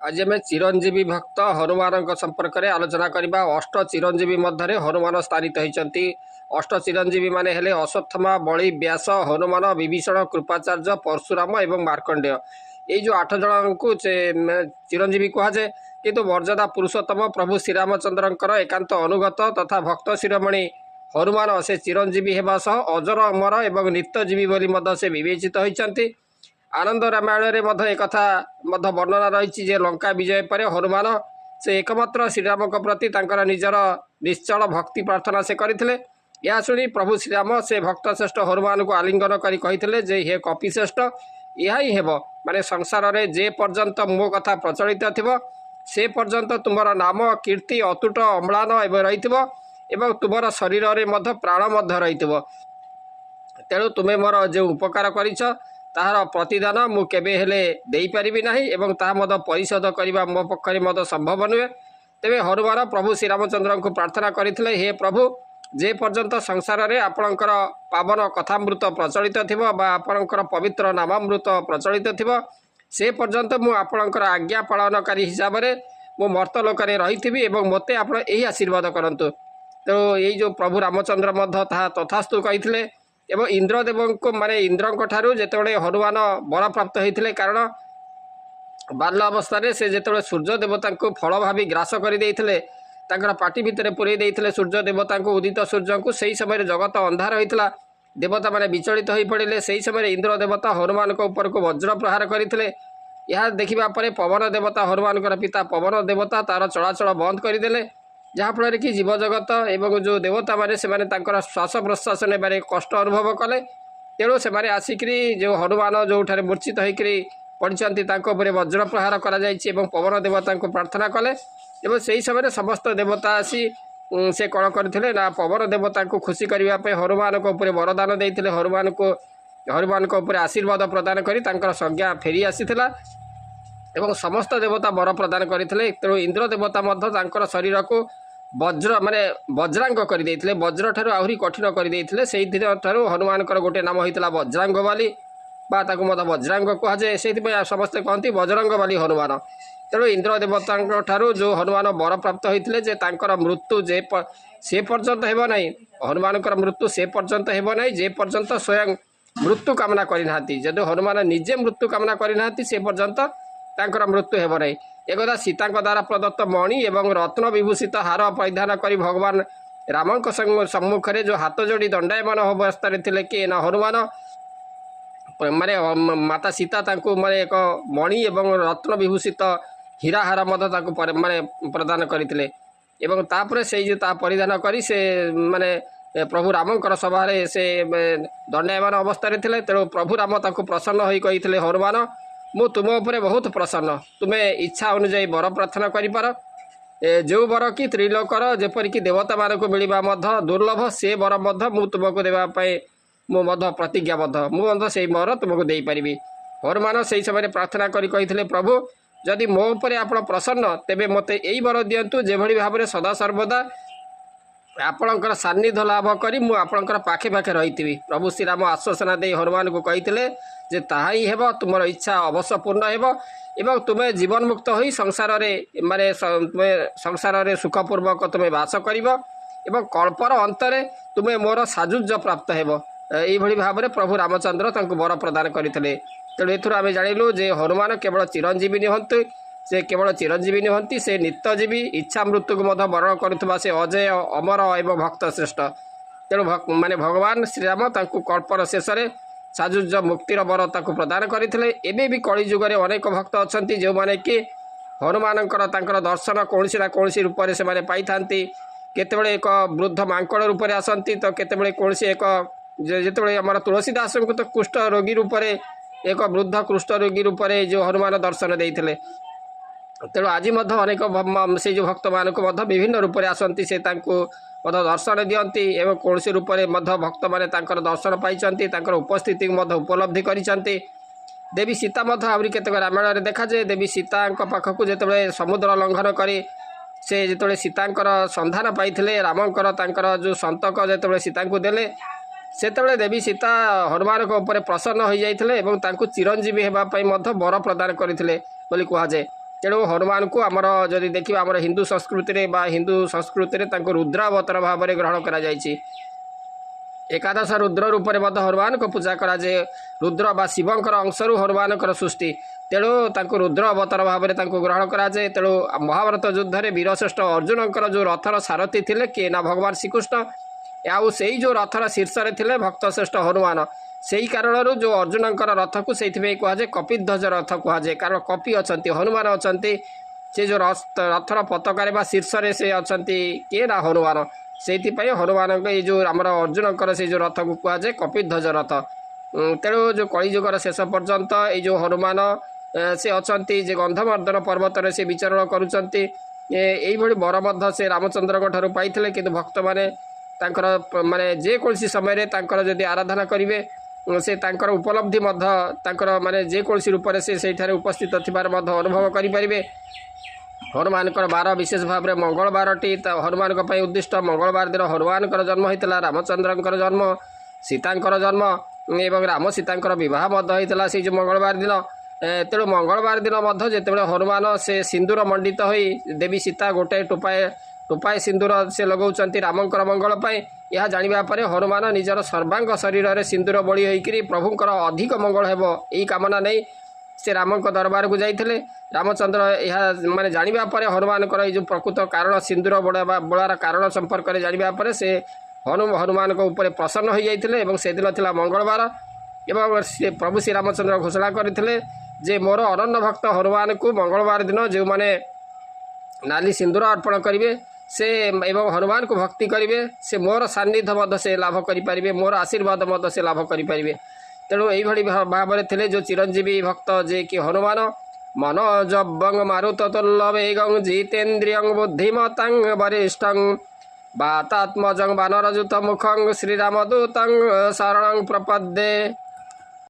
आज आम चिरंजीवी भक्त हनुमान संपर्क में आलोचना करवा। अष्ट चिरंजीवी मध्य हनुमान स्थानित होती। अष्ट चिरंजीवी माने हेले अश्वत्थामा, बलि, व्यास, हनुमान, विभीषण, कृपाचार्य, परशुराम एवं मार्कंडेय। ये जो 8 जन को चिरंजीवी कहुए, किंतु मर्यादा पुरुषोत्तम प्रभु श्रीरामचंद्रंकर एकांत अनुगत तथा भक्त शिरोमणि हनुमान से चिरंजीवी होगा सह अजर अमर एवं नित्यजीवी बोली से विवेचित होती। आनंद रामायण एक कथा वर्णना रही लंका विजय पर हनुमान से एकमात्र श्रीराम प्रति निजर निश्चल भक्ति प्रार्थना से करते। यह शुणी प्रभु श्रीराम से भक्त श्रेष्ठ हनुमान को आलिंगन कर कही जे हे कपि श्रेष्ठ, यह ही हेब माने संसार में जे पर्यंत मो कथा प्रचलित थी से पर्यंत तुमर नाम कीर्ति अतुट अम्लान एवं रही तुमर शरीर में प्राण रही। तेणु तुम्हें मोर जो उपकार कर ताहार प्रतिदान मु केबे हेले देई परिबि नाही एवं ताहा मद परिशोध करबा मो पक्षरे मद संभव नुहे। तेबे हनुमान प्रभु श्रीरामचंद्र को प्रार्थना करथिले, हे प्रभु, जे पर्यंत संसार में आपणकर पावन कथामृत प्रचलित थिबो बा आपणकर पवित्र नामामृत प्रचलित थिबो से पर्यंत मु आपणकर आज्ञा पालनकारी हिसाब से मु मर्तलोकरे रही एवं मते आपण एही आशीर्वाद करंतु। तो ये जो प्रभु रामचंद्र मध्य ताहा तथास्तु कहिथिले एवं इंद्रदेव को माने इंद्र ठारू जेतेबेले हनुमान वर प्राप्त होते, कारण बाल्य अवस्था से जेतेबेले सूर्य देवता को फल भावी ग्रास कर पाटी भितर पुरे देते सूर्य देवता को उदित सूर्य को सही समय जगत अंधार होता देवता माने विचलित हो पड़े। से समय इंद्र देवता हनुमान को ऊपर को वज्र प्रहार करते। यह देखा पवन देवता हनुमान पिता पवन देवता तार चलाचल बंद करदे, जहाँफल कि जीव जगत एवं जो देवता मैंने से श्वास प्रश्वास ने कष्ट अनुभव कले। तेणु से आसिक जो हनुमान जो मूर्छित होकर पड़ते वज्र प्रहार कर पवन देवता को प्रार्थना कले एवं से ही समय समस्त देवता आसी से कौन करते ना पवन देवता को खुशी करने हनुमान को ऊपर वरदान देते। हनुमान को ऊपर आशीर्वाद प्रदान कर संज्ञा फेरी आसी एवं समस्त देवता वर प्रदान करते। तेणु इंद्र देवता शरीर को वज्र माने वज्रांग करदे, वज्र ठारू आहरी कठिन करदे। से हनुमान गोटे नाम होता वज्रांग बाली बा वज्रांग कहुए, से समस्ते कहती वज्रांग बाली हनुमान। तेणु इंद्र देवता ठारू जो हनुमान वर प्राप्त होते मृत्यु से पर्यंत हेब नहीं, हनुमान मृत्यु से पर्यंत हेब नहीं जे पर्यंत स्वयं मृत्यु कामना करना। जदि हनुमान निजे मृत्यु कामना करना से पर्यंत मृत्यु हेब नहीं। एकदा सीता द्वारा प्रदत्त मणि एवं रत्न विभूषित हार परिधान कर भगवान राम सम्मुख में जो हाथ जोड़ी दंडायमान अवस्था थे कि ना हनुमान माने माता सीता माने एक मणि एवं रत्न विभूषित हीराहार माने प्रदान करते। एवं तापर से जो परिधान करी से माने प्रभु रामकर सभा से दंडायमान अवस्था थे। तेणु प्रभु राम प्रसन्न हो कही हनुमान, मु तुम उपर बहुत प्रसन्न, तुम्हें इच्छा अनुजाई वर प्रार्थना कर जो वर कि त्रिलोकर जेपरिक देवता मान को मिलवा दुर्लभ से वर मु तुमको देवाई मु प्रतिज्ञाबद्ध, मुझे से वर तुमको दे पारि। हनुमान से समय प्रार्थना करी प्रभु, जदि मो उपर आप प्रसन्न तेबे मते यही वर दिंतु जे भली भाव में सदा सर्वदा आपणकर सान्निध्य लाभ करी मु आपणकर पाखे पाखे रही। प्रभु श्रीराम आश्वासना दे हनुमान को कही जे ताहा ही हेब, तुम इच्छा अवश्य पूर्ण हेब एवं तुम्हें जीवन मुक्त हो संसार माने तुम्हें संसार सुखपूर्वक तुम्हें बास कर कल्पर अंतरे तुम्हें मोर साजुज्य प्राप्त हेब। यही भाव में प्रभु रामचंद्र वर प्रदान करते। तेणु एथुर आम जाणिलु जे हनुमान केवल चिरंजीवी नुहंती, से केवल चिरंजीवी नुहंती, से नित्यजीवी इच्छा मृत्यु को वर्ण करुवा से अजय अमर एवं भक्त श्रेष्ठ। तेणु माने भगवान श्रीराम कल्पर शेष में साजुज्य मुक्तिर वर प्रदान करते। एबे भी कलि जुगरे अनेक भक्त अच्छा जो मैंने कि हनुमान दर्शन कौन ना कौन रूप से पाई था। केतबेले एक वृद्ध मांकड़ रूप में आसती तो केतबेले कौन एक जिते आम तुलसीदास को तो कुष्ठ रोगी रूप में एक वृद्ध कुष्ठ रोगी रूप में जो हनुमान दर्शन देते। तेणु आज अनेक से जो भक्त मान को विभिन्न रूप में आसती से दर्शन दियंती एवं कौन रूप में भक्त मैंने दर्शन पाई उपस्थिति उपलब्धि करिसेंती। देवी सीता आहरी केतक रामायण देखा जाए देवी सीता पाखक जिते समुद्र लंघन कर से जिते सीता संधान पाई रामकर जो संतक जिते सीता को देले सेतबेले देवी सीता हनुमान उपर प्रसन्न हो जाते चिरंजीवी होगापी वर प्रदान करते कहुए। तेणु हनुमान को आमर जदि देखिए आम हिंदू संस्कृति में रुद्रावतार भाव में ग्रहण करा एकादश रुद्र रूप में हनुमान को पूजा कराए रुद्र बा शिवंकर अंशरू हनुमान सृष्टि तेणु तांको रुद्र अवतार भाव में ग्रहण कराए तेणु महाभारत युद्ध में वीरश्रेष्ठ अर्जुन जो रथर सारथी थे किए ना भगवान श्रीकृष्ण आउ से जो रथर शीर्ष में थे भक्तश्रेष्ठ हनुमान से ही कारण जो अर्जुन रथ को से कहुए कपिध्वज रथ कहुए कारण कपि अच्छा हनुमान अच्छा से जो रथर पताकार शीर्ष में से अच्छा किए ना हनुमान से हनुमान ये जो आम अर्जुन से जो रथ को कहुए कपिध्वज रथ तेणु जो कलिजुगर शेष पर्यंत ये जो हनुमान से अच्छा गंधमर्दन पर्वत से विचरण करुँच वर से रामचंद्र पाई कि भक्त मैंने माने जेकोसी समय जदि आराधना करेंगे से तांकर उपलब्धि माने जेकोसी रूप से उपस्थित थिबार अनुभव करें हनुमान 12 विशेष भाव में मंगलवार टी हनुमान उद्दिष्ट मंगलवार दिन हनुमान जन्म होता रामचंद्र जन्म सीतांकर जन्म एवं राम सीतांकर बह होता से जो मंगलवार दिन तेणु मंगलवार दिन जिते हनुमान से सिंदूर मंडित हो देवी सीता गोटे टोपाए सिंदूर से लगाउछन्ति रामंकर मंगल पाए यह जानिबा परे हनुमान निजर सर्वांग शरीर में सिंदूर बड़ी होकर प्रभुंकर अधिक मंगल हेबो यही कामना नहीं से रामंक दरबार को जाइथिले रामचंद्र यह माने जानिबा परे हनुमान जो प्रकृत कारण सिंदूर बोलार कारण संपर्क में जानिबा परे से हनुमान को ऊपर प्रसन्न हो जाइथिले एवं से दिन थिला मंगलवार एवं से प्रभु श्री रामचंद्र घोषणा करथिले जे मोर अनन्य भक्त हनुमान को मंगलवार दिन जो माने नाली सिंदूर अर्पण करेंगे से एवं हनुमान को भक्ति करेंगे से मोर सान्निध्य मध्य से लाभ करें मोर आशीर्वाद मध्य से लाभ करें तेणु यही भाव में थे जो चिरंजीवी भक्त जे कि हनुमान मनोजबंग मारुतुल्लवेगं जितेन्द्रियं बुद्धिमतां वरिष्ठं वातात्मजं वानरजूत मुखं श्रीरामदूतं शरणं प्रपद्ये।